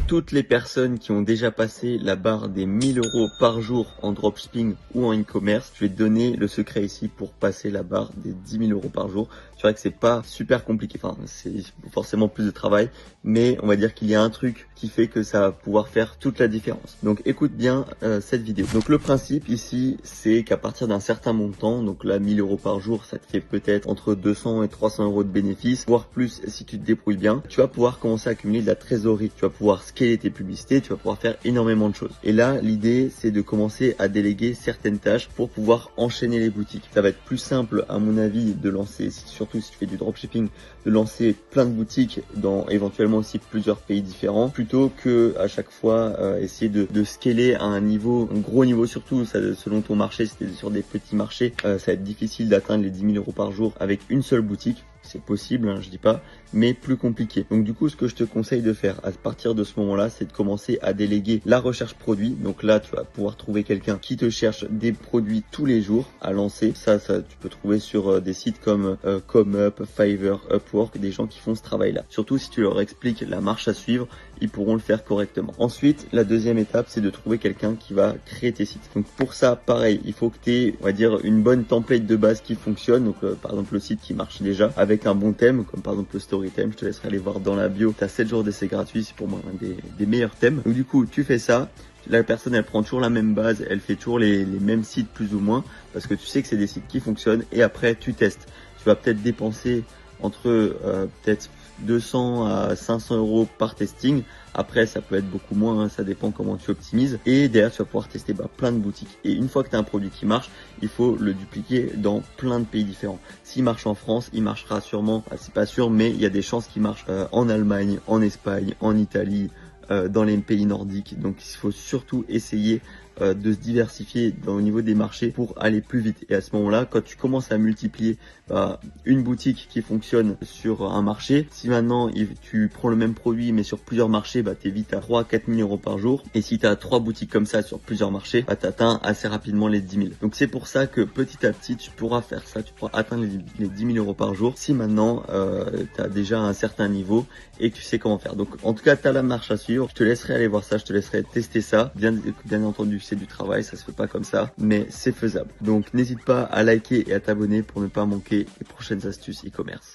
toutes les personnes qui ont déjà passé la barre des 1000 € par jour en dropshipping ou en e-commerce, je vais te donner le secret ici pour passer la barre des 10 000 € par jour. Tu vois que c'est pas super compliqué, enfin c'est forcément plus de travail, mais on va dire qu'il y a un truc qui fait que ça va pouvoir faire toute la différence. Donc écoute bien cette vidéo. Donc le principe ici, c'est qu'à partir d'un certain montant, donc là 1000 € par jour, ça te fait peut-être entre 200 et 300 € de bénéfices, voire plus si tu te débrouilles bien. Tu vas pouvoir commencer à accumuler de la trésorerie, tu vas pouvoir scaler tes publicités, tu vas pouvoir faire énormément de choses. Et là, l'idée, c'est de commencer à déléguer certaines tâches pour pouvoir enchaîner les boutiques. Ça va être plus simple, à mon avis, de lancer, surtout si tu fais du dropshipping, de lancer plein de boutiques dans éventuellement aussi plusieurs pays différents, plutôt que à chaque fois essayer de scaler à un niveau, un gros niveau surtout, ça, selon ton marché. Si tu es sur des petits marchés, ça va être difficile d'atteindre les 10 000 € par jour avec une seule boutique. C'est possible, hein, je dis pas, mais plus compliqué. Donc du coup, ce que je te conseille de faire à partir de ce moment-là, c'est de commencer à déléguer la recherche produit. Donc là, tu vas pouvoir trouver quelqu'un qui te cherche des produits tous les jours à lancer. Ça tu peux trouver sur des sites comme ComeUp, Fiverr, Upwork, des gens qui font ce travail-là. Surtout si tu leur expliques la marche à suivre, ils pourront le faire correctement. Ensuite, la deuxième étape, c'est de trouver quelqu'un qui va créer tes sites. Donc pour ça, pareil, il faut que tu aies, on va dire, une bonne template de base qui fonctionne. Donc par exemple, le site qui marche déjà avec un bon thème, comme par exemple le story theme. Je te laisserai aller voir dans la bio. Tu as 7 jours d'essai gratuit, c'est pour moi un des meilleurs thèmes. Donc du coup, tu fais ça. La personne, elle prend toujours la même base, elle fait toujours les mêmes sites plus ou moins, parce que tu sais que c'est des sites qui fonctionnent, et après tu testes. Tu vas peut-être dépenser entre peut-être 200 à 500 € par testing. Après, ça peut être beaucoup moins, hein, ça dépend comment tu optimises. Et derrière, tu vas pouvoir tester plein de boutiques. Et une fois que tu as un produit qui marche, il faut le dupliquer dans plein de pays différents. S'il marche en France, il marchera sûrement, c'est pas sûr, mais il y a des chances qu'il marche en Allemagne, en Espagne, en Italie, dans les pays nordiques. Donc il faut surtout essayer de se diversifier au niveau des marchés pour aller plus vite. Et à ce moment-là, quand tu commences à multiplier une boutique qui fonctionne sur un marché, si maintenant tu prends le même produit mais sur plusieurs marchés, tu es vite à 3-4 000 € par jour. Et si tu as 3 boutiques comme ça sur plusieurs marchés, tu atteins assez rapidement les 10 000. Donc c'est pour ça que petit à petit, tu pourras faire ça, tu pourras atteindre les 10 000 € par jour si maintenant tu as déjà un certain niveau et que tu sais comment faire. Donc en tout cas, tu as la marche à suivre. Je te laisserai aller voir ça, je te laisserai tester ça. Bien entendu, c'est du travail, ça se fait pas comme ça, mais c'est faisable. Donc n'hésite pas à liker et à t'abonner pour ne pas manquer les prochaines astuces e-commerce.